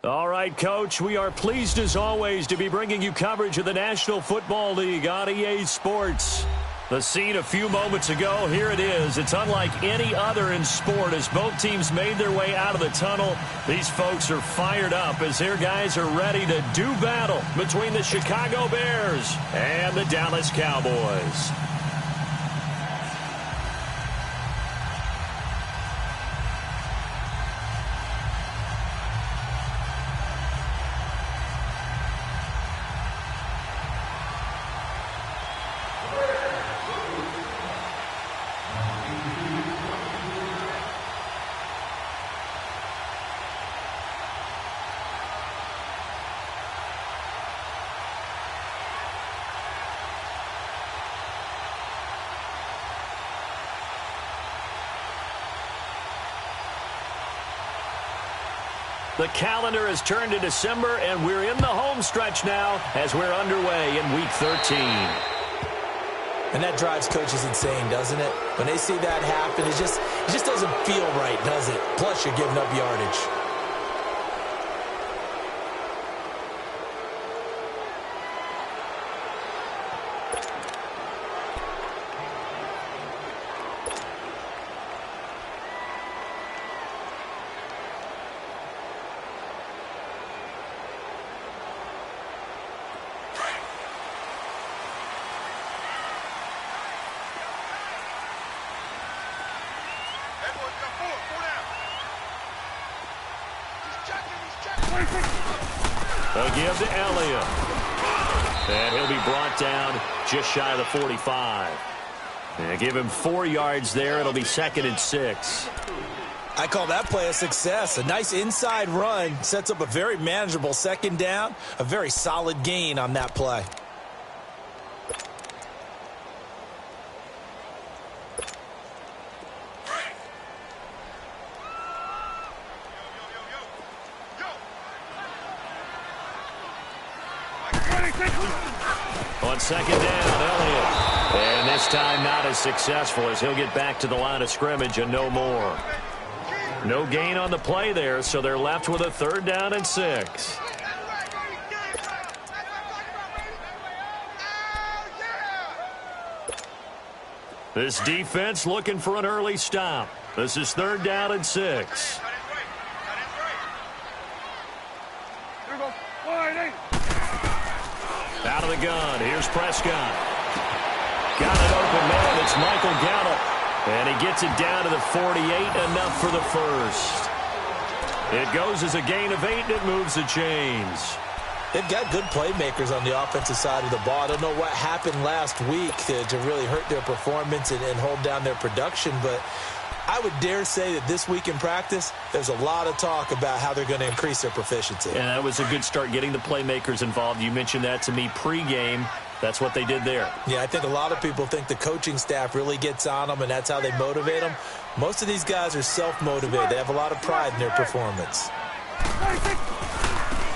All right, Coach, we are pleased as always to be bringing you coverage of the National Football League on EA Sports. The scene a few moments ago, here it is. It's unlike any other in sport as both teams made their way out of the tunnel. These folks are fired up as their guys are ready to do battle between the Chicago Bears and the Dallas Cowboys. The calendar has turned to December, and we're in the home stretch now as we're underway in Week 13. And that drives coaches insane, doesn't it? When they see that happen, it just doesn't feel right, does it? Plus, you're giving up yardage. They'll give to Elliott. And he'll be brought down just shy of the 45. And give him 4 yards there. It'll be 2nd and 6. I call that play a success. A nice inside run sets up a very manageable 2nd down. A very solid gain on that play. On 2nd down, Elliott. And this time not as successful as he'll get back to the line of scrimmage and no more. No gain on the play there, so they're left with a 3rd down and 6. This defense looking for an early stop. This is 3rd down and 6. Out of the gun, here's Prescott. Got an open man, it's Michael Gallup. And he gets it down to the 48, enough for the first. It goes as a gain of 8, and it moves the chains. They've got good playmakers on the offensive side of the ball. I don't know what happened last week to really hurt their performance and hold down their production, but I would dare say that this week in practice, there's a lot of talk about how they're going to increase their proficiency. And that was a good start, getting the playmakers involved. You mentioned that to me pregame. That's what they did there. Yeah, I think a lot of people think the coaching staff really gets on them, and that's how they motivate them. Most of these guys are self-motivated. They have a lot of pride in their performance.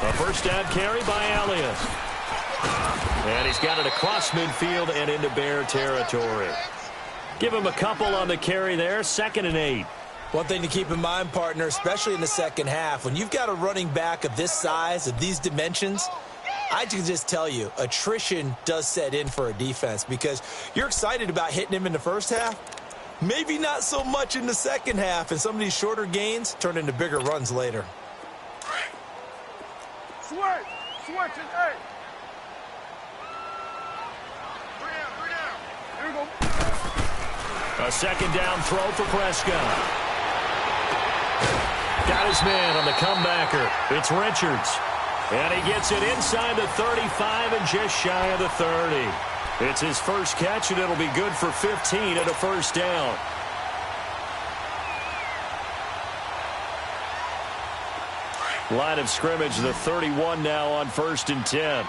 A 1st down carry by Elliott. And he's got it across midfield and into Bear territory. Give him a couple on the carry there, 2nd and 8. One thing to keep in mind, partner, especially in the second half, when you've got a running back of this size, of these dimensions, I can just tell you, attrition does set in for a defense because you're excited about hitting him in the first half. Maybe not so much in the second half, and some of these shorter gains turn into bigger runs later. Switch and 8. 3 down. Here we go. A 2nd down throw for Prescott. Got his man on the comebacker. It's Richards. And he gets it inside the 35 and just shy of the 30. It's his first catch, and it'll be good for 15 and a 1st down. Line of scrimmage, the 31 now on 1st and 10.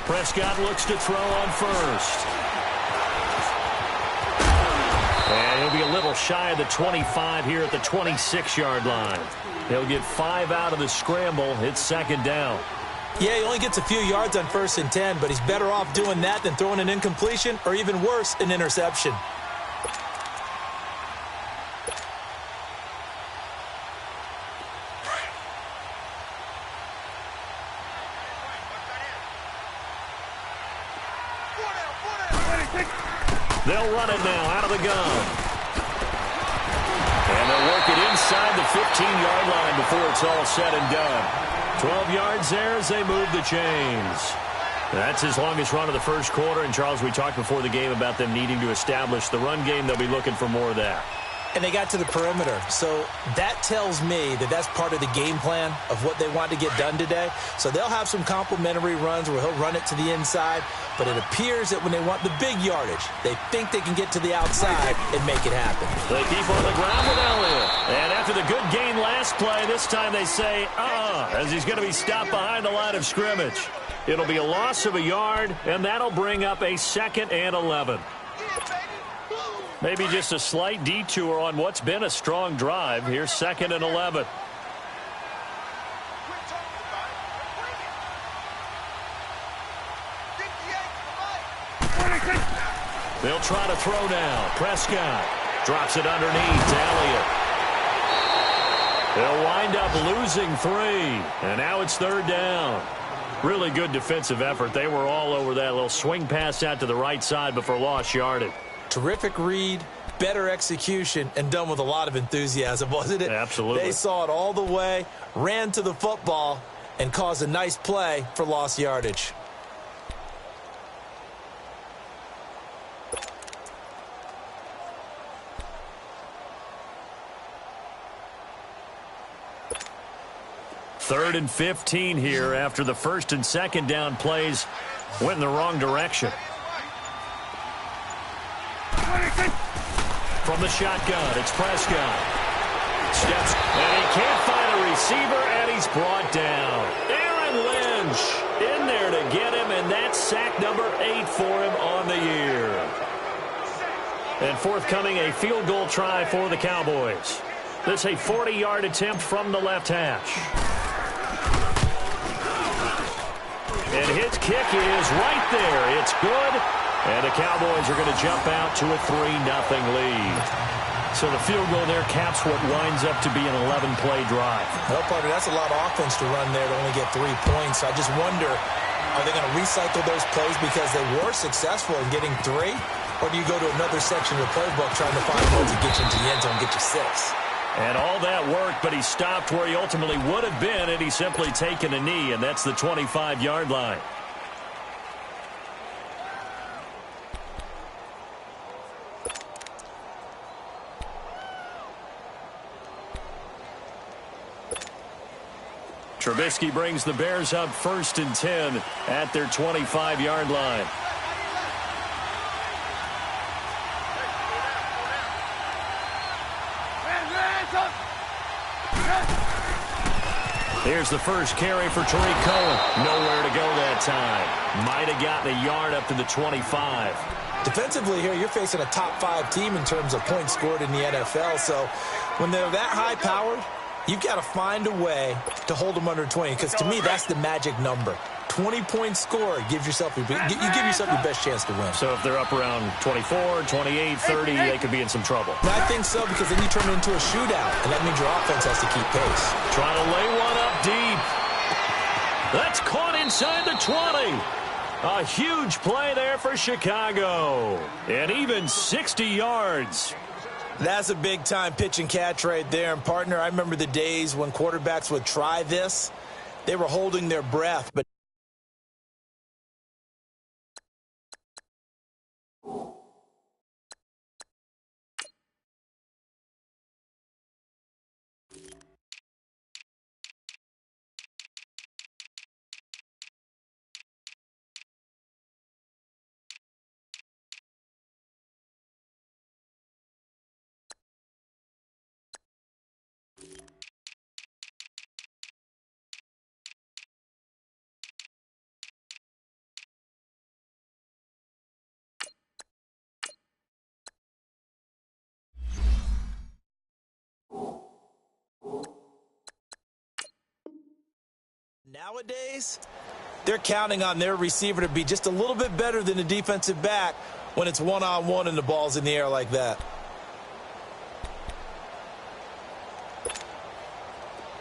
Prescott looks to throw on 1st. And he'll be a little shy of the 25 here at the 26-yard line. He'll get 5 out of the scramble. It's 2nd down. Yeah, he only gets a few yards on 1st and 10, but he's better off doing that than throwing an incompletion or even worse, an interception. They'll run it now out of the gun. And they'll work it inside the 15-yard line before it's all said and done. 12 yards there as they move the chains. That's his longest run of the first quarter. And, Charles, we talked before the game about them needing to establish the run game. They'll be looking for more of that. And they got to the perimeter. So that tells me that that's part of the game plan of what they want to get done today. So they'll have some complimentary runs where he'll run it to the inside. But it appears that when they want the big yardage, they think they can get to the outside and make it happen. They keep on the ground with Elliott. And after the good gain last play, this time they say, as he's going to be stopped behind the line of scrimmage. It'll be a loss of a yard, and that'll bring up a 2nd and 11. Maybe just a slight detour on what's been a strong drive. Here's 2nd and 11. They'll try to throw now. Prescott drops it underneath to Elliott. They'll wind up losing 3. And now it's 3rd down. Really good defensive effort. They were all over that little swing pass out to the right side before lost yardage. Terrific read, better execution, and done with a lot of enthusiasm, wasn't it? Absolutely. They saw it all the way, ran to the football, and caused a nice play for lost yardage. Third and 15 here after the 1st and 2nd down plays went in the wrong direction. From the shotgun, it's Prescott. Steps, and he can't find a receiver, and he's brought down. Aaron Lynch in there to get him, and that's sack number 8 for him on the year. And forthcoming, a field goal try for the Cowboys. This a 40-yard attempt from the left hash. And his kick is right there. It's good. And the Cowboys are going to jump out to a 3-0 lead. So the field goal there caps what winds up to be an 11-play drive. Well, partner, that's a lot of offense to run there to only get 3 points. I just wonder, are they going to recycle those plays because they were successful in getting 3? Or do you go to another section of the playbook trying to find one to get you into the end zone and get you 6? And all that worked, but he stopped where he ultimately would have been, and he's simply taken a knee, and that's the 25-yard line. Trubisky brings the Bears up 1st and 10 at their 25-yard line. Here's the first carry for Tariq Cohen. Nowhere to go that time. Might have gotten a yard up to the 25. Defensively here, you're facing a top-5 team in terms of points scored in the NFL. So when they're that high-powered, you've got to find a way to hold them under 20. Because to me, that's the magic number. 20-point score gives yourself you give yourself your best chance to win. So if they're up around 24, 28, 30, they could be in some trouble. And I think so, because then you turn it into a shootout, and that means your offense has to keep pace. Trying to lay one up deep. That's caught inside the 20. A huge play there for Chicago. And even 60 yards. That's a big-time pitch and catch right there. And, partner, I remember the days when quarterbacks would try this. They were holding their breath, but nowadays, they're counting on their receiver to be just a little bit better than the defensive back when it's one-on-one and the ball's in the air like that.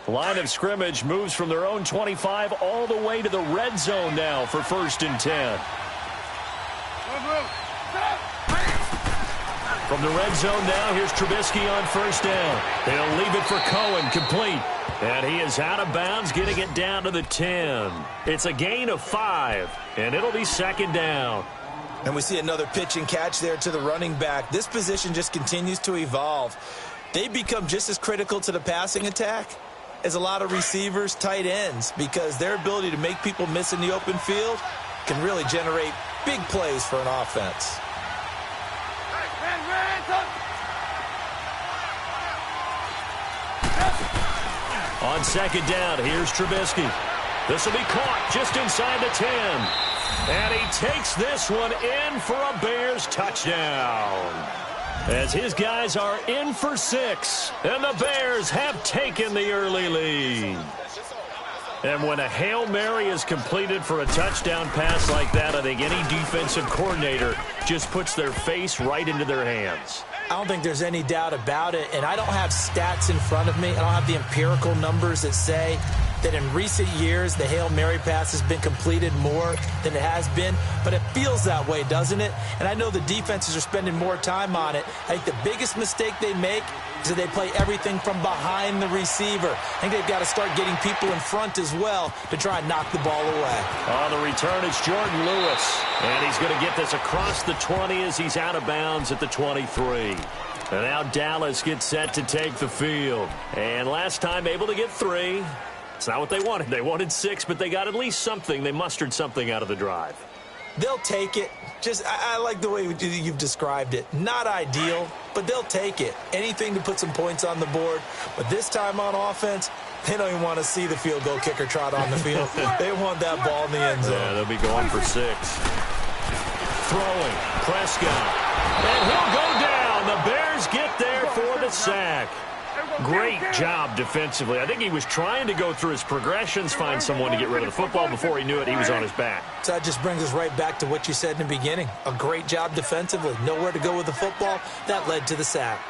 Line of scrimmage moves from their own 25 all the way to the red zone now for 1st and 10. From the red zone now, here's Trubisky on first down. They'll leave it for Cohen, complete. And he is out of bounds, getting it down to the 10. It's a gain of 5, and it'll be second down. And we see another pitch and catch there to the running back. This position just continues to evolve. They become just as critical to the passing attack as a lot of receivers, tight ends, because their ability to make people miss in the open field can really generate big plays for an offense. On second down, here's Trubisky. This will be caught just inside the 10. And he takes this one in for a Bears touchdown. As his guys are in for 6. And the Bears have taken the early lead. And when a Hail Mary is completed for a touchdown pass like that, I think any defensive coordinator just puts their face right into their hands. I don't think there's any doubt about it, and I don't have stats in front of me. I don't have the empirical numbers that say that in recent years the Hail Mary pass has been completed more than it has been, but it feels that way, doesn't it? And I know the defenses are spending more time on it. I think the biggest mistake they make is that they play everything from behind the receiver. I think they've got to start getting people in front as well to try and knock the ball away. On the return, it's Jordan Lewis, and he's going to get this across the 20 as he's out of bounds at the 23. And now Dallas gets set to take the field. And last time able to get 3. It's not what they wanted. They wanted 6, but they got at least something. They mustered something out of the drive. They'll take it. I like the way you've described it. Not ideal, but they'll take it. Anything to put some points on the board. But this time on offense, they don't even want to see the field goal kicker trot on the field. They want that ball in the end zone. Yeah, they'll be going for 6. Throwing, Prescott. And he'll go down. The Bears get there for the sack. Great job defensively. I think he was trying to go through his progressions, find someone to get rid of the football. Before he knew it, he was on his back. So that just brings us right back to what you said in the beginning. A great job defensively. Nowhere to go with the football. That led to the sack.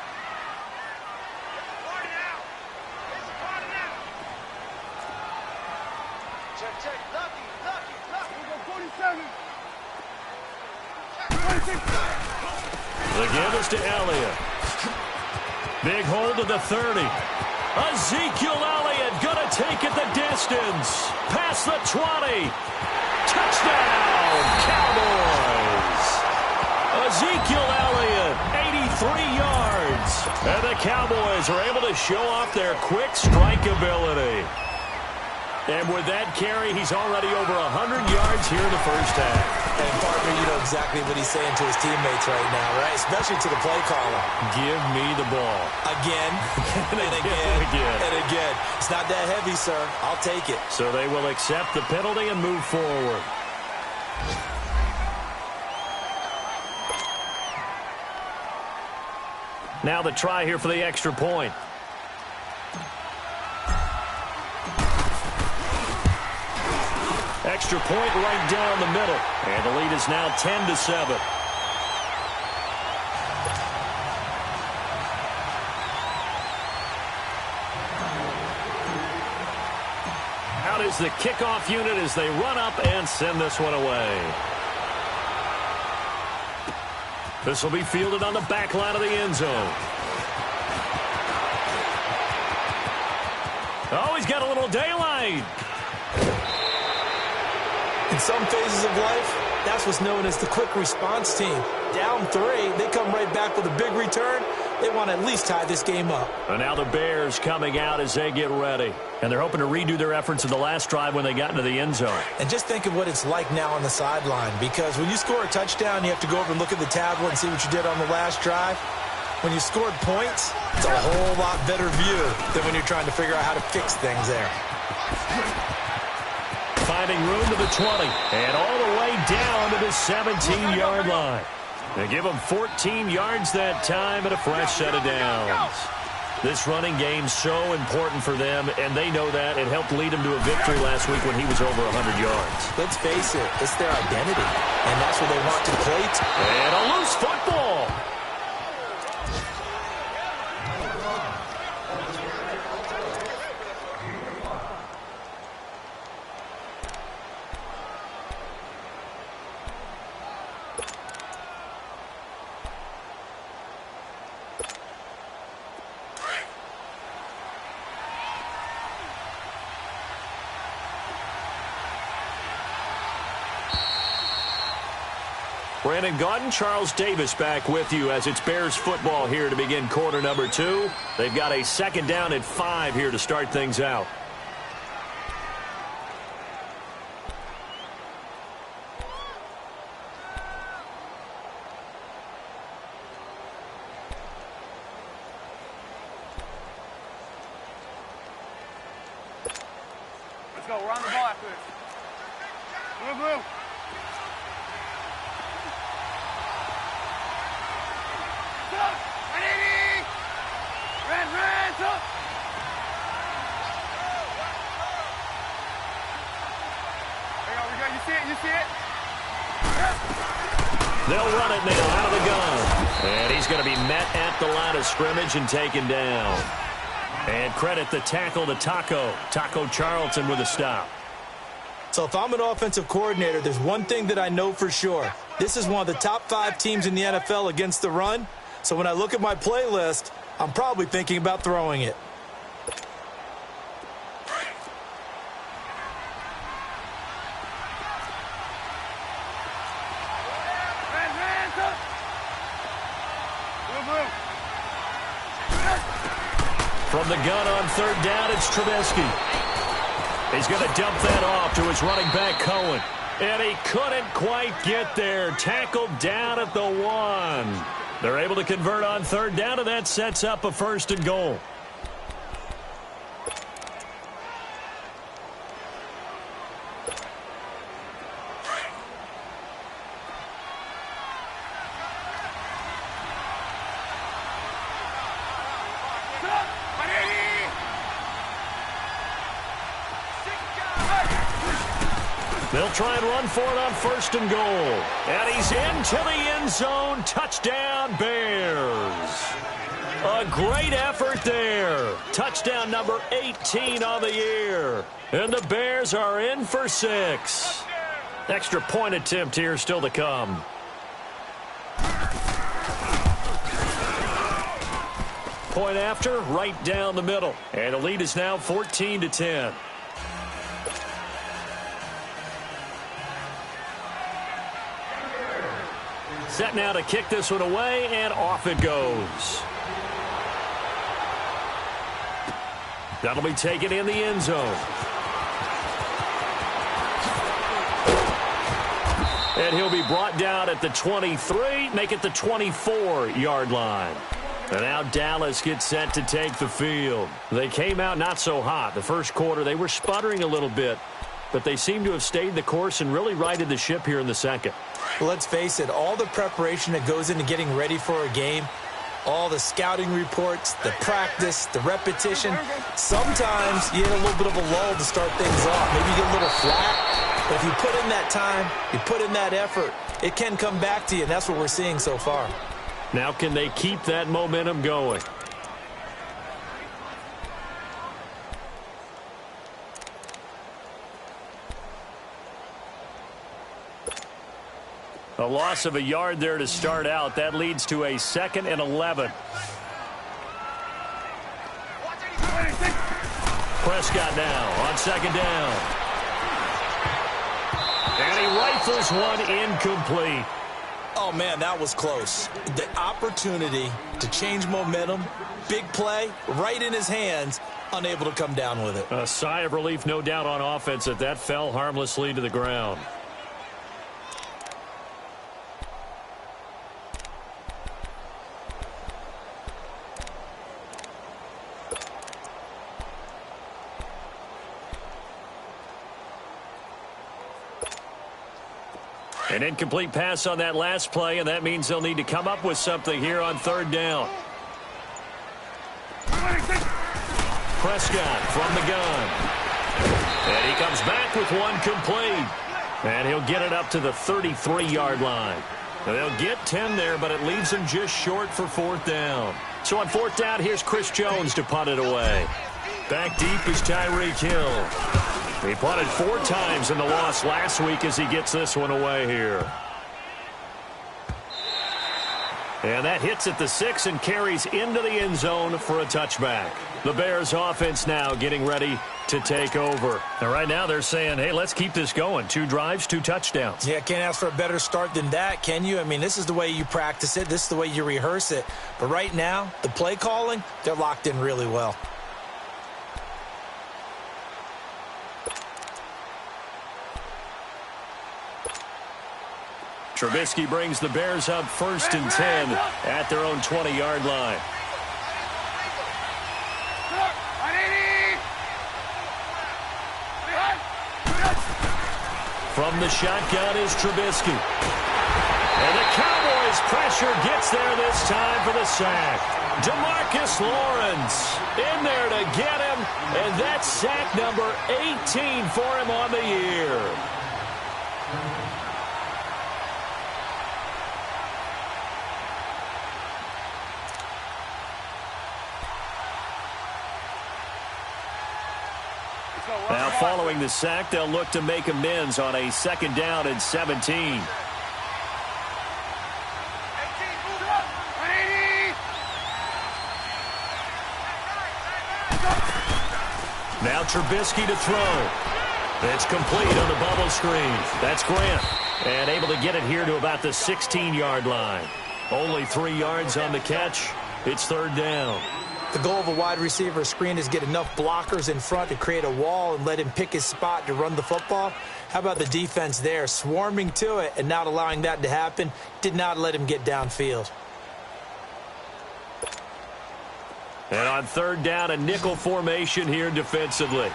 The give is to Elliott. Big hold to the 30. Ezekiel Elliott going to take it the distance. Past the 20. Touchdown, Cowboys. Ezekiel Elliott, 83 yards. And the Cowboys are able to show off their quick strike ability. And with that carry, he's already over 100 yards here in the first half. And, partner, you know exactly what he's saying to his teammates right now, right? Especially to the play caller. Give me the ball. Again, and again, and again. It's not that heavy, sir. I'll take it. So they will accept the penalty and move forward. Now the try here for the extra point. Extra point right down the middle. And the lead is now 10-7. Out is the kickoff unit as they run up and send this one away. This will be fielded on the back line of the end zone. Oh, he's got a little daylight. In some phases of life, that's what's known as the quick response team. Down 3, they come right back with a big return. They want to at least tie this game up. And now the Bears coming out as they get ready. And they're hoping to redo their efforts in the last drive when they got into the end zone. And just think of what it's like now on the sideline. Because when you score a touchdown, you have to go over and look at the tablet and see what you did on the last drive. When you scored points, it's a whole lot better view than when you're trying to figure out how to fix things there. Finding room to the 20, and all the way down to the 17-yard line. They give them 14 yards that time and a fresh set of downs. This running game's so important for them, and they know that. It helped lead them to a victory last week when he was over 100 yards. Let's face it, it's their identity, and that's what they want to play to. And a loose football. Brandon Gaudin, Charles Davis back with you as it's Bears football here to begin quarter number 2. They've got a second down at 5 here to start things out. Let's go. We're on the ball after this. Blue, blue. You see it? They'll run it now out of the gun. And he's going to be met at the line of scrimmage and taken down. And credit the tackle to Taco Charlton with a stop. So if I'm an offensive coordinator, there's one thing that I know for sure. This is one of the top 5 teams in the NFL against the run. So when I look at my playlist, I'm probably thinking about throwing it. From the gun on third down, it's Trubisky. He's going to dump that off to his running back, Cohen. And he couldn't quite get there. Tackled down at the 1. They're able to convert on third down, and that sets up a 1st and goal. They'll try and run for it on 1st and goal. And he's into the end zone. Touchdown, Bears. A great effort there. Touchdown number 18 on the year. And the Bears are in for 6. Extra point attempt here still to come. Point after, right down the middle. And the lead is now 14-10. Set now to kick this one away, and off it goes. That'll be taken in the end zone. And he'll be brought down at the 23, make it the 24-yard line. And now Dallas gets set to take the field. They came out not so hot. The first quarter, they were sputtering a little bit, but they seem to have stayed the course and really righted the ship here in the second. Well, let's face it, all the preparation that goes into getting ready for a game, all the scouting reports, the practice, the repetition, sometimes you get a little bit of a lull to start things off. Maybe you get a little flat, but if you put in that time, you put in that effort, it can come back to you, and that's what we're seeing so far. Now can they keep that momentum going? A loss of a yard there to start out. That leads to a 2nd and 11. Prescott now on 2nd down. And he rifles one incomplete. Oh, man, that was close. The opportunity to change momentum, big play, right in his hands, unable to come down with it. A sigh of relief, no doubt, on offense that fell harmlessly to the ground. An incomplete pass on that last play, and that means they'll need to come up with something here on 3rd down. Prescott from the gun. And he comes back with one complete. And he'll get it up to the 33-yard line. And they'll get 10 there, but it leaves them just short for 4th down. So on 4th down, here's Chris Jones to punt it away. Back deep is Tyreek Hill. He punted 4 times in the loss last week as he gets this one away here. And that hits at the 6 and carries into the end zone for a touchback. The Bears offense now getting ready to take over. And right now they're saying, hey, let's keep this going. 2 drives, 2 touchdowns. Yeah, can't ask for a better start than that, can you? I mean, this is the way you practice it. This is the way you rehearse it. But right now, the play calling, they're locked in really well. Trubisky brings the Bears up 1st and 10 at their own 20-yard line. From the shotgun is Trubisky. And the Cowboys' pressure gets there this time for the sack. DeMarcus Lawrence in there to get him, and that's sack number 18 for him on the year. Now following the sack, they'll look to make amends on a 2nd down and 17. Now Trubisky to throw. It's complete on the bubble screen. That's Grant. And able to get it here to about the 16-yard line. Only 3 yards on the catch. It's 3rd down. The goal of a wide receiver screen is get enough blockers in front to create a wall and let him pick his spot to run the football. How about the defense there, swarming to it and not allowing that to happen? Did not let him get downfield. And on 3rd down, a nickel formation here defensively.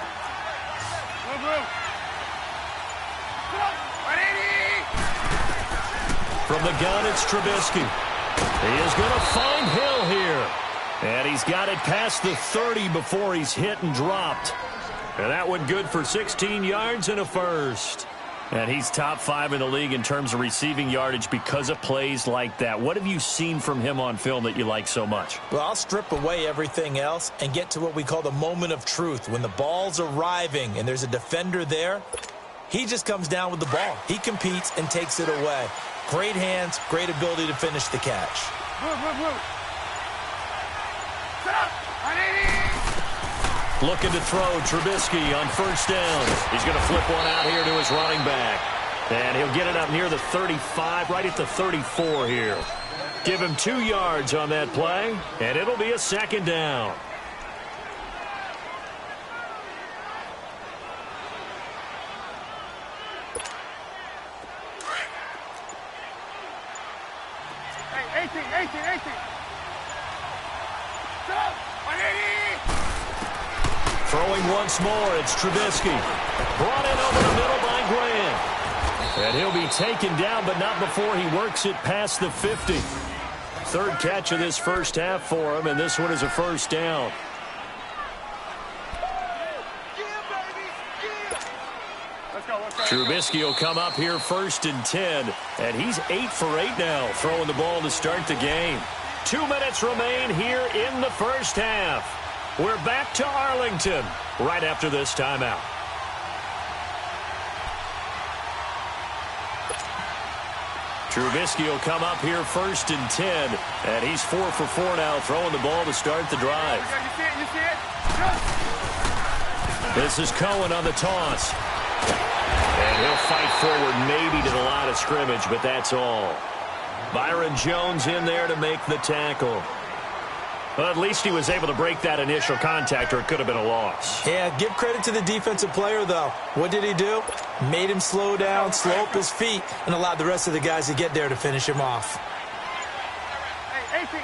From the gun, it's Trubisky. He is going to find Hill here. And he's got it past the 30 before he's hit and dropped. And that one good for 16 yards and a first. And he's top 5 in the league in terms of receiving yardage because of plays like that. What have you seen from him on film that you like so much? Well, I'll strip away everything else and get to what we call the moment of truth. When the ball's arriving and there's a defender there, he just comes down with the ball. He competes and takes it away. Great hands, great ability to finish the catch. Looking to throw Trubisky on 1st down. He's going to flip one out here to his running back. And he'll get it up near the 35, right at the 34 here. Give him 2 yards on that play, and it'll be a 2nd down. Hey, 18. Throwing once more, it's Trubisky. Brought in over the middle by Grant. And he'll be taken down, but not before he works it past the 50. 3rd catch of this first half for him, and this one is a 1st down. Trubisky will come up here 1st and 10, and he's 8 for 8 now, throwing the ball to start the game. 2 minutes remain here in the first half. We're back to Arlington right after this timeout. Trubisky will come up here 1st and 10, and he's 4 for 4 now, throwing the ball to start the drive. You see it? This is Cohen on the toss. And he'll fight forward maybe to the line of scrimmage, but that's all. Byron Jones in there to make the tackle. Well, at least he was able to break that initial contact, or it could have been a loss. Yeah, give credit to the defensive player, though. What did he do? Made him slow down, slow up his feet, and allowed the rest of the guys to get there to finish him off. Hey, 18.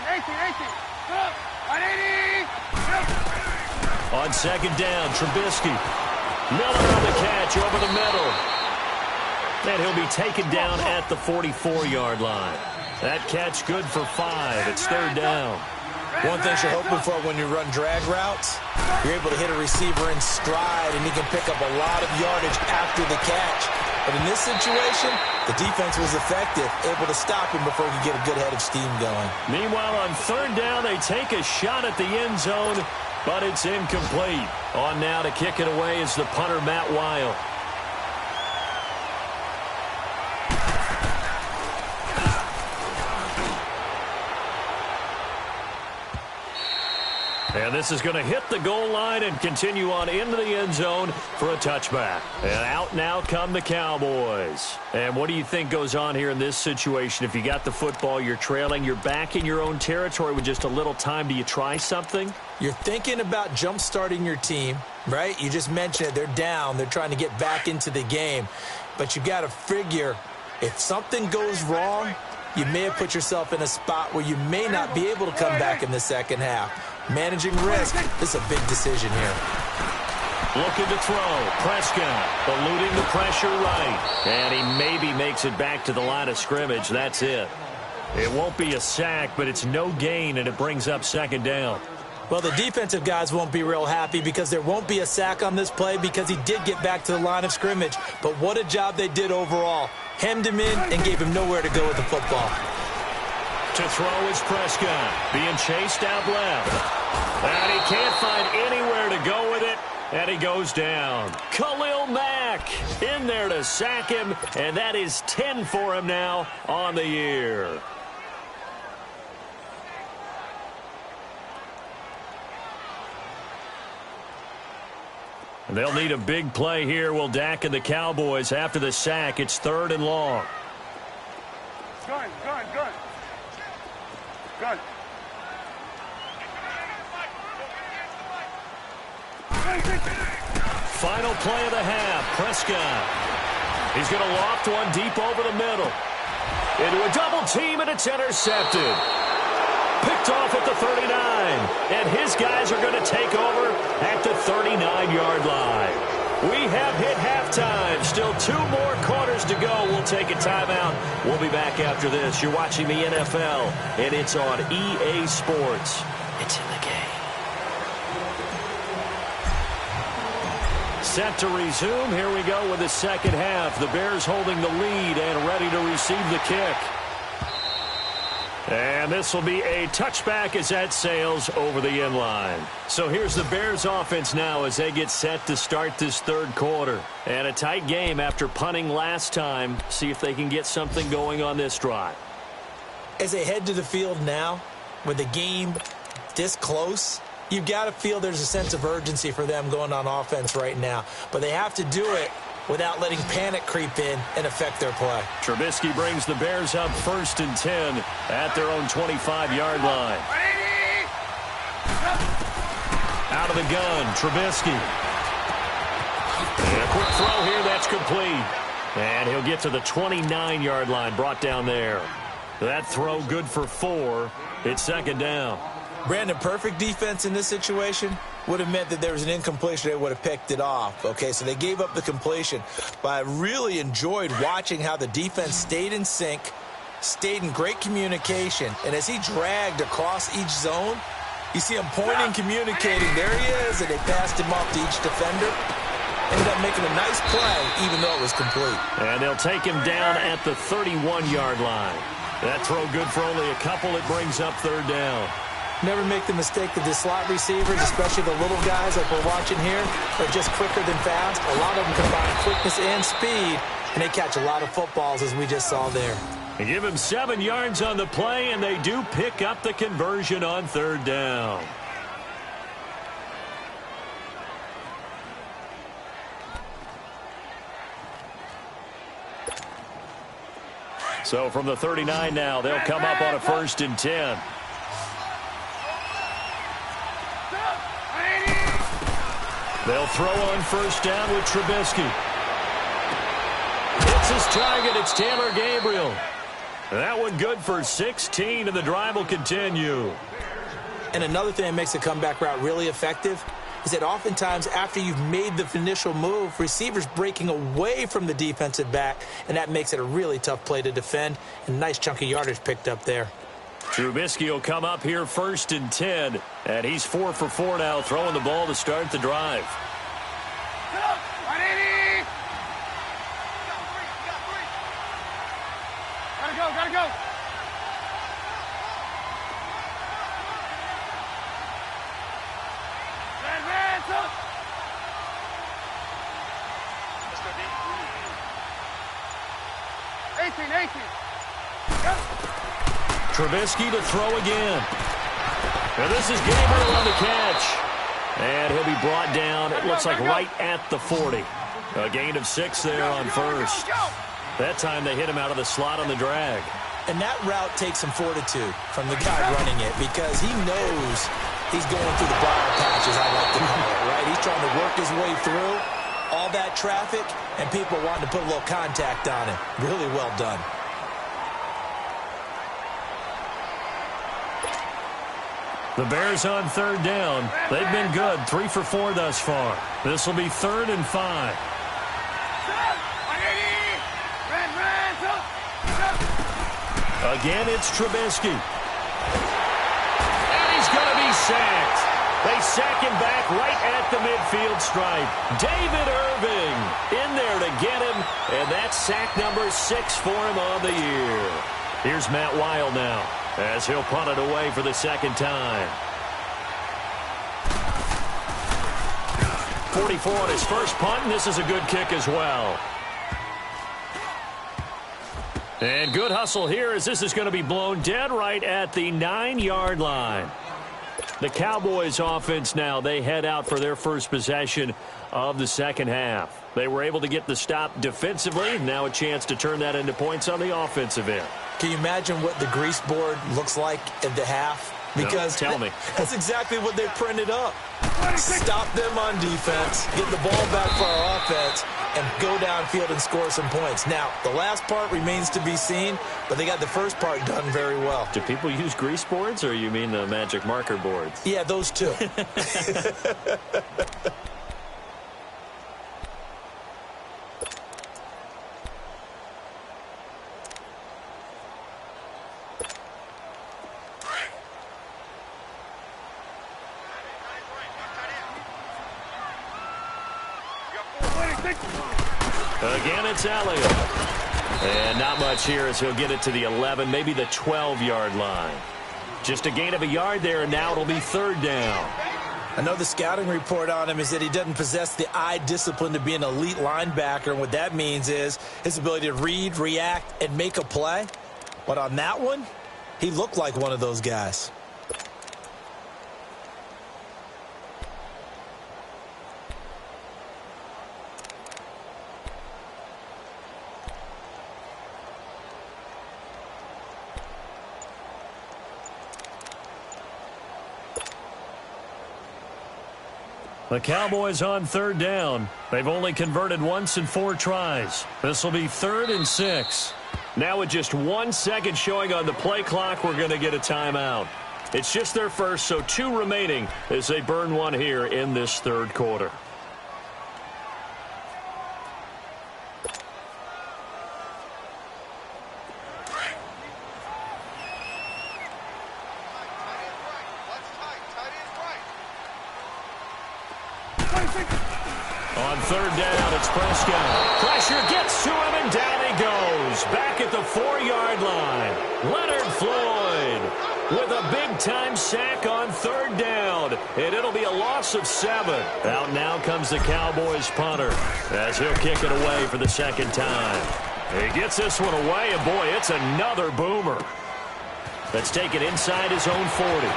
On 2nd down, Trubisky. Miller on the catch over the middle. And he'll be taken down at the 44-yard line. That catch good for 5. It's 3rd down. One thing you're hoping for when you run drag routes, you're able to hit a receiver in stride, and he can pick up a lot of yardage after the catch. But in this situation, the defense was effective, able to stop him before he could get a good head of steam going. Meanwhile, on 3rd down, they take a shot at the end zone, but it's incomplete. On now to kick it away is the punter, Matt Weil. And this is going to hit the goal line and continue on into the end zone for a touchback. And out now come the Cowboys. And what do you think goes on here in this situation? If you got the football, you're trailing, you're back in your own territory with just a little time. Do you try something? You're thinking about jump-starting your team, right? You just mentioned it. They're down. They're trying to get back into the game. But you got to figure if something goes wrong, you may have put yourself in a spot where you may not be able to come back in the second half. Managing risk, this is a big decision here. Looking to throw. Prescott eluding the pressure right. And he maybe makes it back to the line of scrimmage. That's it. It won't be a sack, but it's no gain, and it brings up second down. Well, the defensive guys won't be real happy because there won't be a sack on this play because he did get back to the line of scrimmage. But what a job they did overall. Hemmed him in and gave him nowhere to go with the football. To throw is Prescott, being chased out left. And he can't find anywhere to go with it, and he goes down. Khalil Mack in there to sack him, and that is 10 for him now on the year. And they'll need a big play here. Will Dak and the Cowboys after the sack. It's 3rd and long. Gun. Final play of the half. Prescott. He's going to loft one deep over the middle. Into a double team, and it's intercepted. Picked off at the 39. And his guys are going to take over at the 39-yard line. We have hit halftime. Still 2 more quarters to go. We'll take a timeout. We'll be back after this. You're watching the NFL, and it's on EA Sports. It's in the game. Set to resume. Here we go with the second half. The Bears holding the lead and ready to receive the kick. And this will be a touchback as that sails over the end line. So here's the Bears offense now as they get set to start this third quarter. And a tight game after punting last time. See if they can get something going on this drive. As they head to the field now, with the game this close, you've got to feel there's a sense of urgency for them going on offense right now. But they have to do it without letting panic creep in and affect their play. Trubisky brings the Bears up 1st and 10 at their own 25-yard line. Out of the gun, Trubisky. And a quick throw here, that's complete. And he'll get to the 29-yard line, brought down there. That throw good for 4. It's second down. Brandon, perfect defense in this situation would have meant that there was an incompletion. They would have picked it off. Okay, so they gave up the completion. But I really enjoyed watching how the defense stayed in sync, stayed in great communication. And as he dragged across each zone, you see him pointing, communicating. There he is, and they passed him off to each defender. Ended up making a nice play, even though it was complete. And they'll take him down at the 31-yard line. That throw good for only a couple. It brings up third down. Never make the mistake that the slot receivers, especially the little guys like we're watching here, are just quicker than fast. A lot of them combine quickness and speed, and they catch a lot of footballs, as we just saw there. They give him 7 yards on the play, and they do pick up the conversion on third down. So from the 39 now, they'll come up on a 1st and 10. They'll throw on first down with Trubisky. It's his target. It's Taylor Gabriel. That one good for 16, and the drive will continue. And another thing that makes the comeback route really effective is that oftentimes after you've made the initial move, receivers breaking away from the defensive back, and that makes it a really tough play to defend. And nice chunk of yardage picked up there. Trubisky will come up here 1st and 10, and he's 4 for 4 now, throwing the ball to start the drive. Gotta go. Advance up. Let's go, D. 18. Go. Trubisky to throw again. And this is Gabriel on the catch. And he'll be brought down, it looks like right at the 40. A gain of 6 there on first. That time they hit him out of the slot on the drag. And that route takes some fortitude from the guy running it because he knows he's going through the briar patches, I like to call it, right? He's trying to work his way through all that traffic, and people wanting to put a little contact on him. Really well done. The Bears on third down. They've been good, 3 for 4 thus far. This will be 3rd and 5. Again, it's Trubisky. And he's going to be sacked. They sack him back right at the midfield stripe. David Irving in there to get him, and that's sack number 6 for him on the year. Here's Matt Weil now, as he'll punt it away for the second time. 44 on his first punt, and this is a good kick as well. And good hustle here as this is going to be blown dead right at the 9-yard line. The Cowboys offense now, they head out for their first possession of the second half. They were able to get the stop defensively. Now a chance to turn that into points on the offensive end. Can you imagine what the grease board looks like at the half? Because no, tell me. That's exactly what they printed up. Stop them on defense, get the ball back for our offense, and go downfield and score some points. Now, the last part remains to be seen, but they got the first part done very well. Do people use grease boards, or you mean the magic marker boards? Yeah, those two. Again, it's Elliott. And not much here as he'll get it to the 11, maybe the 12-yard line. Just a gain of a yard there, and now it'll be 3rd down. I know the scouting report on him is that he doesn't possess the eye discipline to be an elite linebacker, and what that means is his ability to read, react, and make a play. But on that one, he looked like one of those guys. The Cowboys on 3rd down. They've only converted once in 4 tries. This will be 3rd and 6. Now with just 1 second showing on the play clock, we're going to get a timeout. It's just their first, so 2 remaining as they burn one here in this 3rd quarter. On 3rd down, it's Prescott. Pressure gets to him, and down he goes. Back at the 4-yard line. Leonard Floyd with a big-time sack on 3rd down. And it'll be a loss of 7. Out now comes the Cowboys punter as he'll kick it away for the second time. He gets this one away, and boy, it's another boomer. That's taken inside his own 40.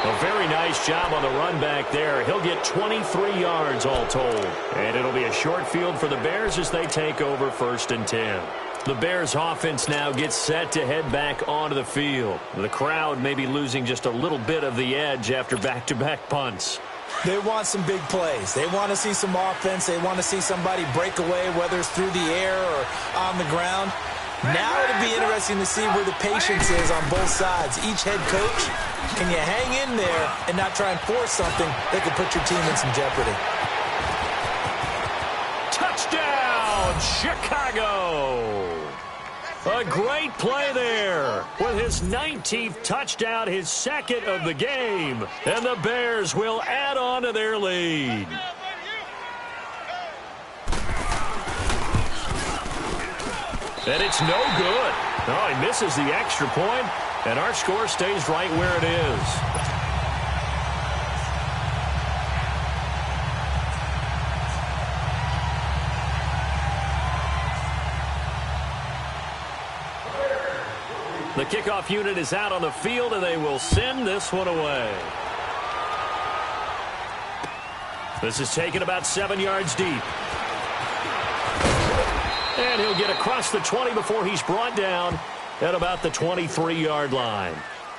A very nice job on the run back there. He'll get 23 yards all told. And it'll be a short field for the Bears as they take over 1st and 10. The Bears offense now gets set to head back onto the field. The crowd may be losing just a little bit of the edge after back-to-back punts. They want some big plays. They want to see some offense. They want to see somebody break away, whether it's through the air or on the ground. Now it'll be interesting to see where the patience is on both sides. Each head coach, can you hang in there and not try and force something that could put your team in some jeopardy? Touchdown, Chicago! A great play there with his 19th touchdown, his 2nd of the game. And the Bears will add on to their lead. And it's no good. Oh, he misses the extra point, and our score stays right where it is. The kickoff unit is out on the field, and they will send this one away. This is taken about 7 yards deep. And he'll get across the 20 before he's brought down at about the 23-yard line.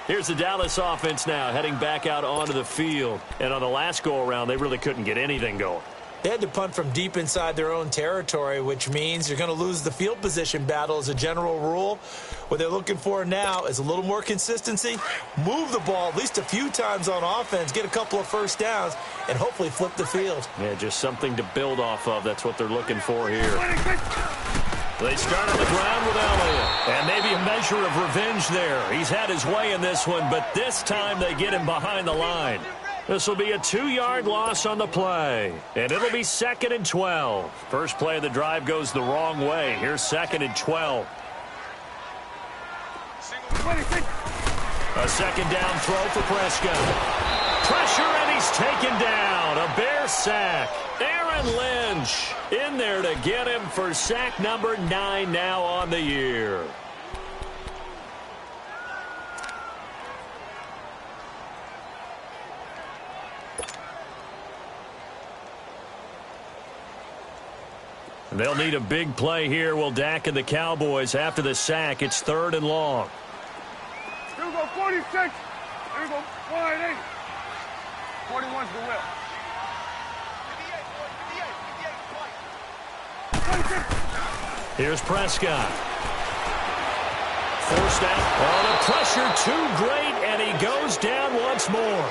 Here's the Dallas offense now heading back out onto the field. And on the last go-around, they really couldn't get anything going. They had to punt from deep inside their own territory, which means you're going to lose the field position battle as a general rule. What they're looking for now is a little more consistency, move the ball at least a few times on offense, get a couple of first downs, and hopefully flip the field. Yeah, just something to build off of. That's what they're looking for here. They start on the ground with Elliott. And maybe a measure of revenge there. He's had his way in this one, but this time they get him behind the line. This will be a 2-yard loss on the play. And it'll be 2nd and 12. First play of the drive goes the wrong way. Here's 2nd and 12. A second down throw for Prescott. Pressure, and he's taken down. A Bear sack. Aaron Lynch in there to get him for sack number 9 now on the year. They'll need a big play here. Will Dak and the Cowboys after the sack. It's 3rd and long. Here we go, 46. Here we go, 180. 41's the whip. Here's Prescott. Forced out. Oh, the pressure too great, and he goes down once more.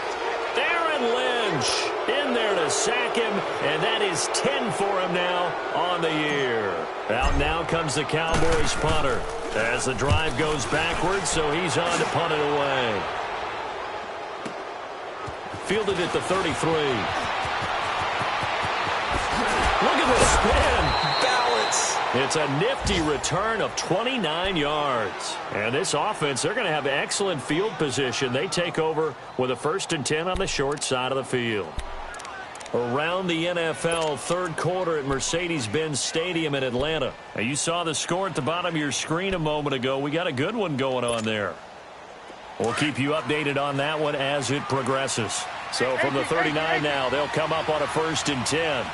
Aaron Lynch in there to sack him, and that is 10 for him now on the year. Out now comes the Cowboys punter as the drive goes backwards, so he's on to punt it away. Fielded at the 33. Look at the spin. Balance. It's a nifty return of 29 yards. And this offense, they're going to have excellent field position. They take over with a 1st and 10 on the short side of the field. Around the NFL, 3rd quarter at Mercedes-Benz Stadium in Atlanta. Now, you saw the score at the bottom of your screen a moment ago. We got a good one going on there. We'll keep you updated on that one as it progresses. So from the 39 now, they'll come up on a 1st and 10.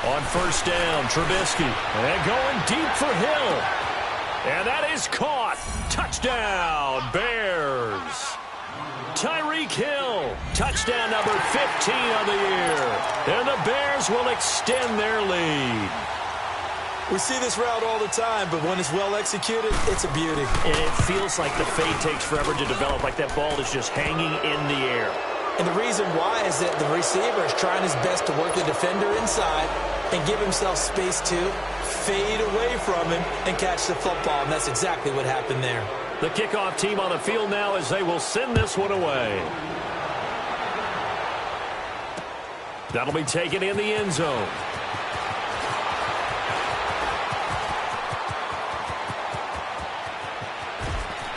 On 1st down, Trubisky. And going deep for Hill. And that is caught. Touchdown, Bears. Tyreek Hill. Touchdown number 15 on the year. And the Bears will extend their lead. We see this route all the time, but when it's well executed, it's a beauty. And it feels like the fade takes forever to develop, like that ball is just hanging in the air. And the reason why is that the receiver is trying his best to work the defender inside and give himself space to fade away from him and catch the football, and that's exactly what happened there. The kickoff team on the field now as they will send this one away. That'll be taken in the end zone.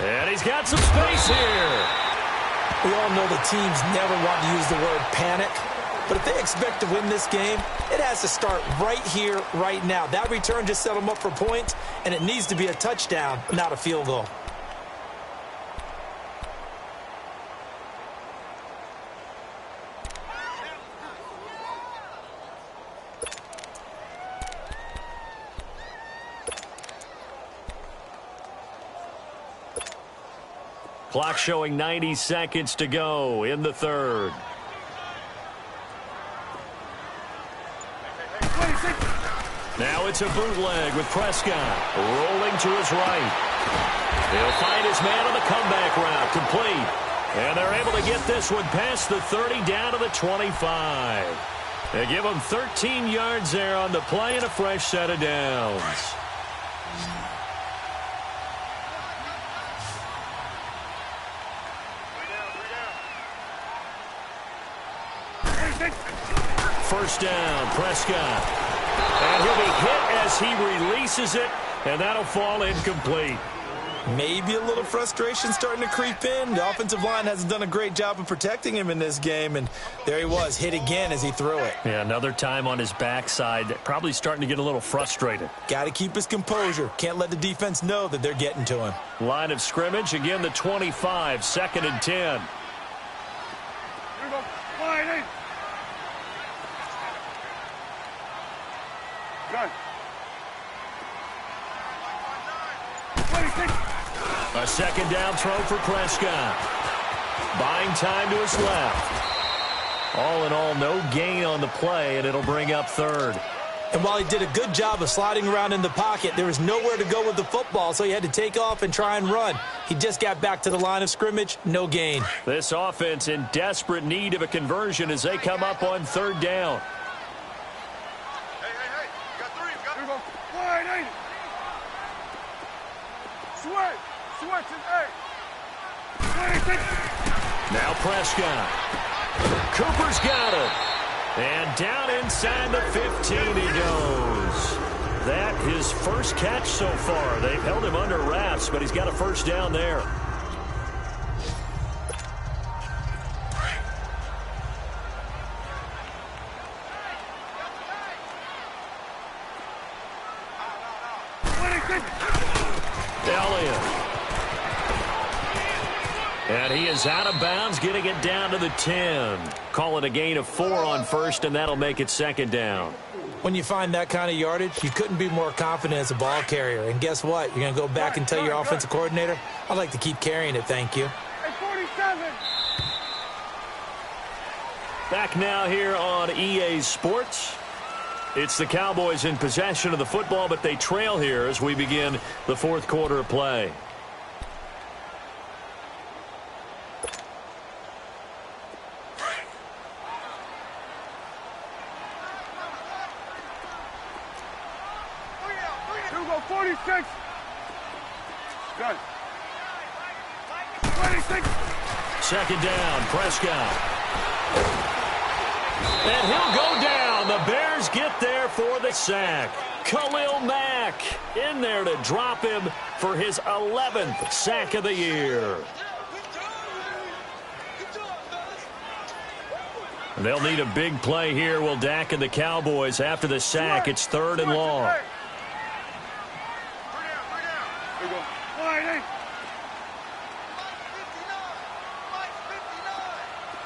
And he's got some space here. We all know the teams never want to use the word panic, but if they expect to win this game, it has to start right here, right now. That return just set them up for points, and it needs to be a touchdown, not a field goal. Clock showing 90 seconds to go in the 3rd. Now it's a bootleg with Prescott rolling to his right. He'll find his man on the comeback route, complete. And they're able to get this one past the 30 down to the 25. They give him 13 yards there on the play and a fresh set of downs. First down, Prescott. And he'll be hit as he releases it, and that'll fall incomplete. Maybe a little frustration starting to creep in. The offensive line hasn't done a great job of protecting him in this game, and there he was, hit again as he threw it. Yeah, another time on his backside, probably starting to get a little frustrated. Got to keep his composure. Can't let the defense know that they're getting to him. Line of scrimmage, again the 25, 2nd and 10. Here we go. Wide 8. Good. 26. A 2nd down throw for Prescott. Buying time to his left. All in all, no gain on the play, and it'll bring up 3rd. And while he did a good job of sliding around in the pocket, there was nowhere to go with the football, so he had to take off and try and run. He just got back to the line of scrimmage, no gain. This offense in desperate need of a conversion as they come up on 3rd down. Hey. Got 3. Here we go. Wide 8. Switch is 8. 26. Now Prescott. Cooper's got it. And down inside the 15 he goes. That his first catch so far. They've held him under wraps, but he's got a 1st down there. Elliott. And he is out of bounds, getting it down to the 10. Call it a gain of 4 on 1st, and that'll make it 2nd down. When you find that kind of yardage, you couldn't be more confident as a ball carrier. And guess what? You're going to go back and tell your offensive coordinator, I'd like to keep carrying it, thank you. Hey, 47. Back now here on EA Sports. It's the Cowboys in possession of the football, but they trail here as we begin the 4th quarter of play. Here we go. 46. Good. 26. 2nd down, Prescott. And he'll go down. The Bears get there for the sack. Khalil Mack in there to drop him for his 11th sack of the year. They'll need a big play here, will Dak and the Cowboys. After the sack, it's 3rd and long. Here we go. Wide 8.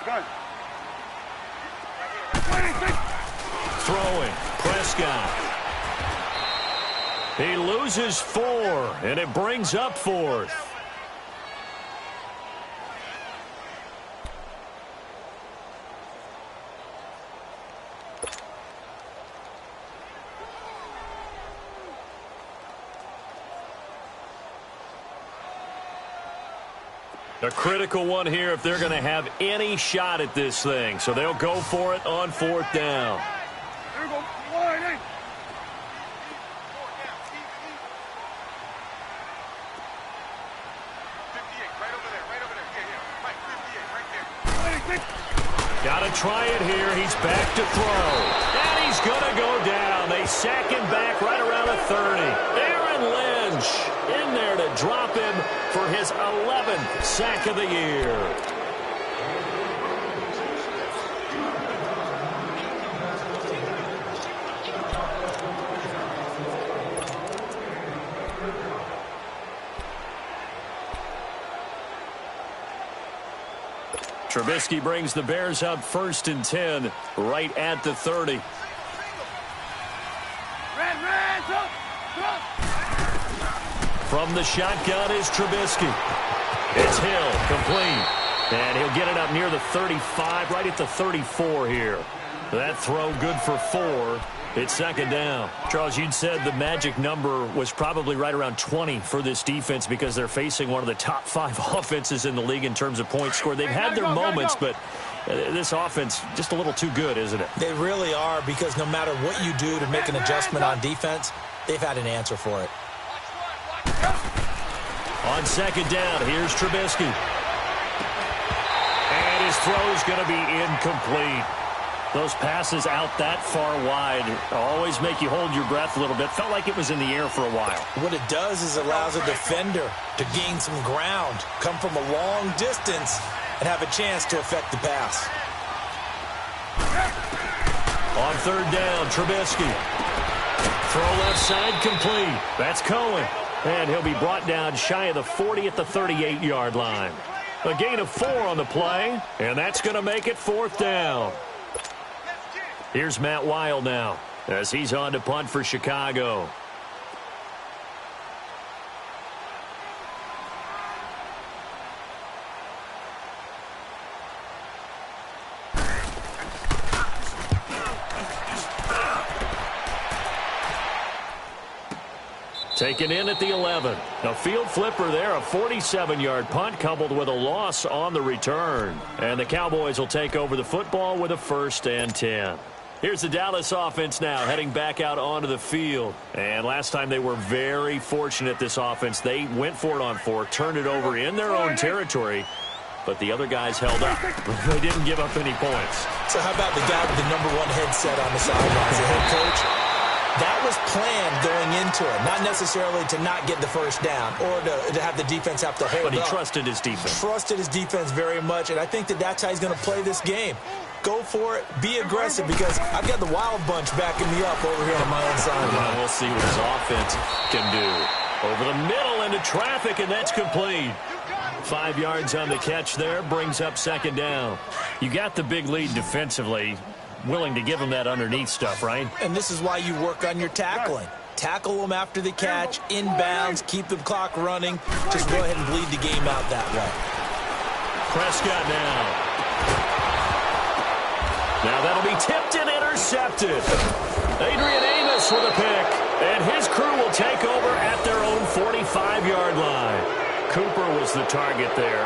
Good. 26. Throwing, Prescott. He loses 4, and it brings up 4th. A critical one here if they're going to have any shot at this thing. So they'll go for it on 4th down. Here we go. Wide 8. Got to try it here. He's back to throw. And he's going to go down. They sack him back right around the 30. Aaron Lynch in there to drop him for his 11th sack of the year. Trubisky brings the Bears up 1st and 10 right at the 30. From the shotgun is Trubisky. It's Hill, complete. And he'll get it up near the 35, right at the 34 here. That throw good for 4. It's 2nd down. Charles, you'd said the magic number was probably right around 20 for this defense because they're facing one of the top 5 offenses in the league in terms of points scored. They've had their moments, but this offense just a little too good, isn't it? They really are, because no matter what you do to make an adjustment on defense, they've had an answer for it. On 2nd down, here's Trubisky. And his throw is going to be incomplete. Those passes out that far wide always make you hold your breath a little bit. Felt like it was in the air for a while. What it does is allows a defender to gain some ground, come from a long distance, and have a chance to affect the pass. On third down, Trubisky. Throw left side complete. That's Cohen. And he'll be brought down shy of the 40 at the 38-yard line. A gain of 4 on the play, and that's going to make it 4th down. Here's Matt Wild now as he's on to punt for Chicago. Taken in at the 11. A field flipper there, a 47-yard punt coupled with a loss on the return. And the Cowboys will take over the football with a 1st and 10. Here's the Dallas offense now heading back out onto the field. And last time they were very fortunate, this offense. They went for it on 4, turned it over in their own territory, but the other guys held up. They didn't give up any points. So how about the guy with the #1 headset on the sidelines, the head coach? That was planned going into it, not necessarily to not get the first down or to have the defense have to hold up. But he trusted his defense. Trusted his defense very much, and I think that's how he's going to play this game. Go for it. Be aggressive, because I've got the Wild Bunch backing me up over here on my own sideline. Well, we'll see what his offense can do. Over the middle into traffic, and that's complete. 5 yards on the catch there, brings up 2nd down. You got the big lead defensively. Willing to give them that underneath stuff, right? And this is why you work on your tackling. Tackle them after the catch, inbounds, keep the clock running. Just go ahead and bleed the game out that way. Prescott now. Now that'll be tipped and intercepted. Adrian Amos with a pick. And his crew will take over at their own 45-yard line. Cooper was the target there.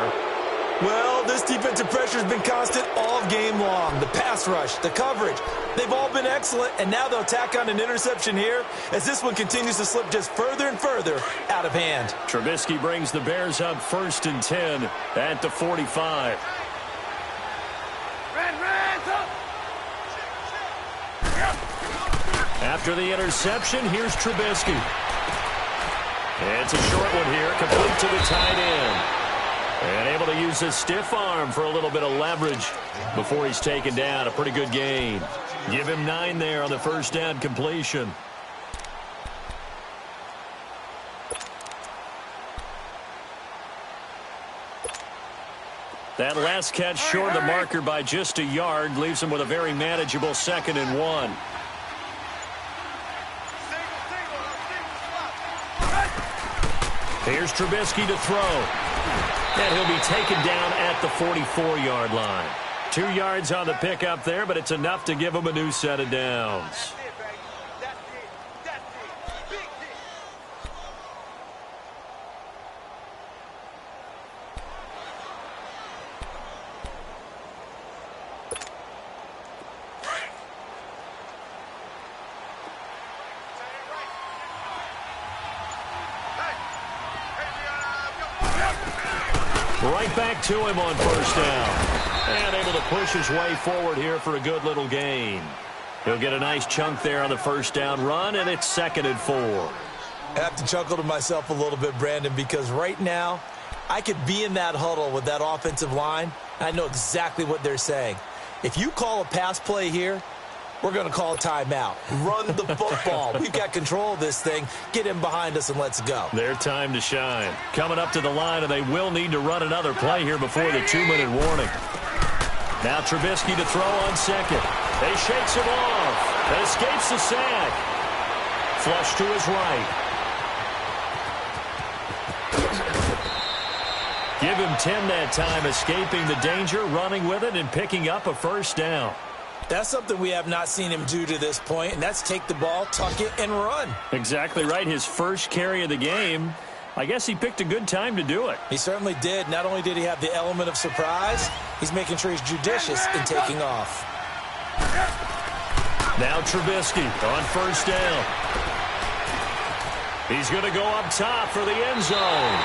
Well, this defensive pressure has been constant all game long. The pass rush, the coverage, they've all been excellent, and now they'll tack on an interception here as this one continues to slip just further and further out of hand. Trubisky brings the Bears up 1st and 10 at the 45. After the interception, here's Trubisky. It's a short one here, complete to the tight end. And able to use his stiff arm for a little bit of leverage before he's taken down. A pretty good gain. Give him 9 there on the 1st down completion. That last catch short of the marker by just a yard leaves him with a very manageable 2nd and 1. Here's Trubisky to throw. And he'll be taken down at the 44-yard line. 2 yards on the pickup there, but it's enough to give him a new set of downs. Right back to him on 1st down. And able to push his way forward here for a good little gain. He'll get a nice chunk there on the 1st down run, and it's 2nd and 4. I have to chuckle to myself a little bit, Brandon, because right now I could be in that huddle with that offensive line. I know exactly what they're saying. If you call a pass play here, we're going to call a timeout. Run the football. We've got control of this thing. Get him behind us and let's go. Their time to shine. Coming up to the line, and they will need to run another play here before the 2-minute warning. Now Trubisky to throw on 2nd. He shakes him off. And escapes the sack. Flush to his right. Give him 10 that time, escaping the danger, running with it, and picking up a 1st down. That's something we have not seen him do to this point, and that's take the ball, tuck it, and run. Exactly right. His first carry of the game. I guess he picked a good time to do it. He certainly did. Not only did he have the element of surprise, he's making sure he's judicious in taking off. Now Trubisky on 1st down. He's going to go up top for the end zone.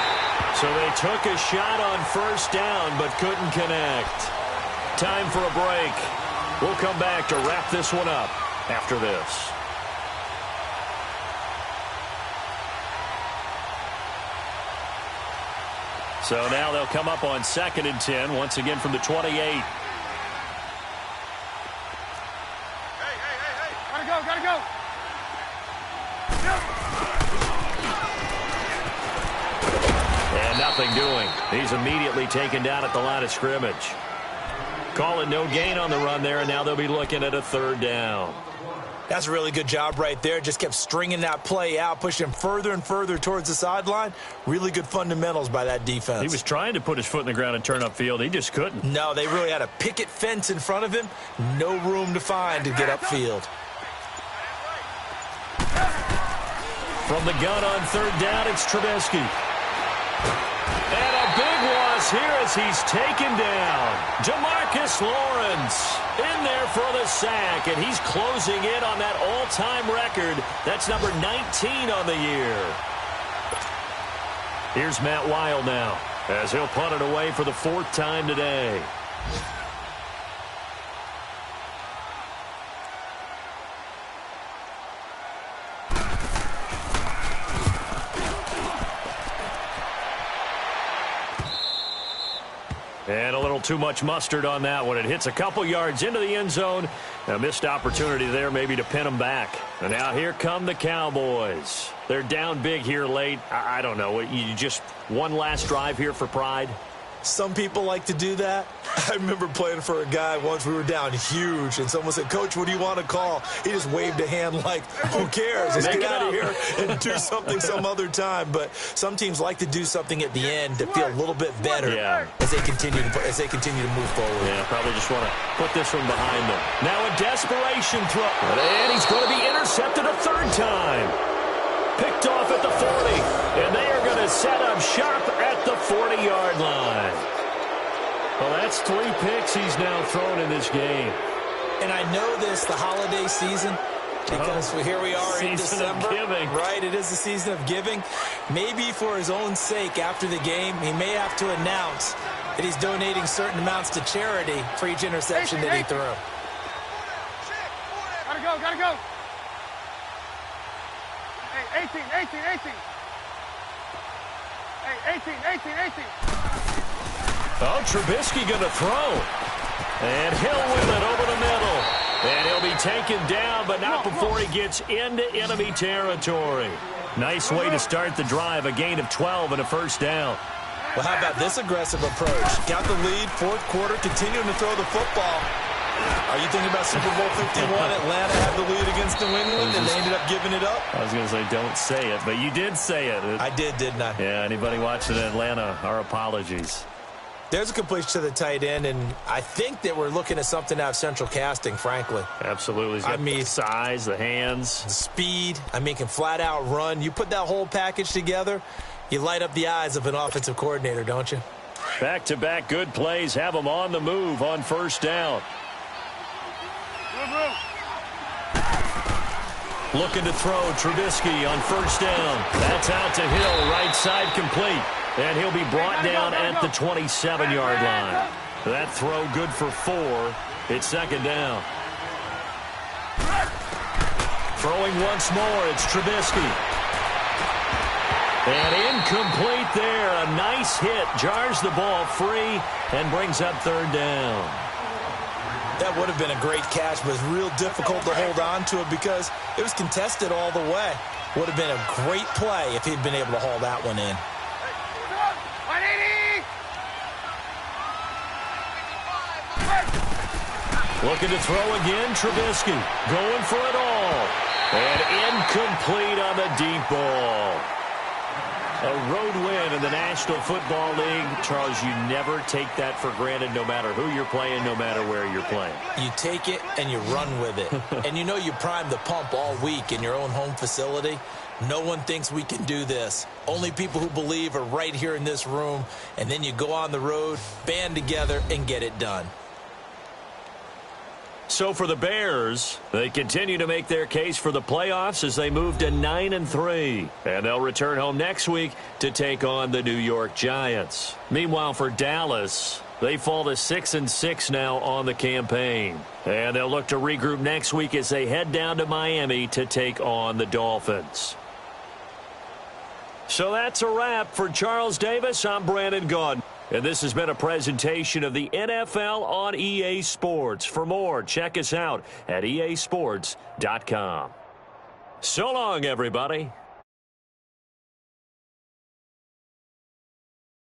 So they took a shot on 1st down but couldn't connect. Time for a break. We'll come back to wrap this one up after this. So now they'll come up on 2nd and 10, once again from the 28. Hey. Gotta go. And nothing doing. He's immediately taken down at the line of scrimmage. Calling no gain on the run there, and now they'll be looking at a 3rd down. That's a really good job right there. Just kept stringing that play out, pushing him further and further towards the sideline. Really good fundamentals by that defense. He was trying to put his foot in the ground and turn upfield. He just couldn't. No, they really had a picket fence in front of him. No room to find to get upfield. From the gun on 3rd down, it's Trubisky. And a big loss here as he's taken down. Demarcus Lawrence in there for the sack, and he's closing in on that all-time record. That's number 19 on the year. Here's Matt Wild now as he'll punt it away for the 4th time today. And a little too much mustard on that one. It hits a couple yards into the end zone. A missed opportunity there maybe to pin them back. And now here come the Cowboys. They're down big here late. I don't know. You just one last drive here for pride? Some people like to do that. I remember playing for a guy once. We were down huge, and someone said, "Coach, what do you want to call?" He just waved a hand like, who cares? Let's get out of here and do something some other time. But some teams like to do something at the end to feel a little bit better as they continue to move forward. Yeah, probably just want to put this one behind them. Now a desperation throw. And he's going to be intercepted a 3rd time. Picked off at the 40. And they are going to set up shop at the 40-yard line. Well, that's 3 picks he's now thrown in this game. And I know this, the holiday season, because here we are in December. Right, it is the season of giving. Maybe for his own sake after the game, he may have to announce that he's donating certain amounts to charity for each interception that he threw. Gotta go. Hey, 18. Hey, 18. Oh, Trubisky going to throw. And he'll win it over the middle. And he'll be taken down, but not before he gets into enemy territory. Nice way to start the drive. A gain of 12 and a 1st down. Well, how about this aggressive approach? Got the lead, 4th quarter, continuing to throw the football. Are you thinking about Super Bowl 51? Atlanta had the lead against New England, and they ended up giving it up? I was going to say, don't say it, but you did say it. I did, didn't I? Yeah, anybody watching Atlanta, our apologies. There's a completion to the tight end, and I think that we're looking at something out of central casting, frankly. Absolutely. He's got the size, the hands. The speed. Can flat out run. You put that whole package together, you light up the eyes of an offensive coordinator, don't you? Back-to-back good plays have him on the move on 1st down. Looking to throw Trubisky on 1st down. That's out to Hill, right side complete. And he'll be brought down at the 27-yard line. That throw good for 4. It's 2nd down. Throwing once more, it's Trubisky. And incomplete there. A nice hit. Jars the ball free and brings up 3rd down. That would have been a great catch, but it's real difficult to hold on to it because it was contested all the way. Would have been a great play if he'd been able to haul that one in. Looking to throw again, Trubisky. Going for it all. And incomplete on the deep ball. A road win in the National Football League. Charles, you never take that for granted no matter who you're playing, no matter where you're playing. You take it and you run with it. And you know you primed the pump all week in your own home facility. No one thinks we can do this. Only people who believe are right here in this room. And then you go on the road, band together, and get it done. So for the Bears, they continue to make their case for the playoffs as they move to 9-3. And they'll return home next week to take on the New York Giants. Meanwhile, for Dallas, They fall to 6-6 now on the campaign. And they'll look to regroup next week as they head down to Miami to take on the Dolphins. So that's a wrap. For Charles Davis, I'm Brandon Gaudin. And this has been a presentation of the NFL on EA Sports. For more, check us out at easports.com. So long, everybody.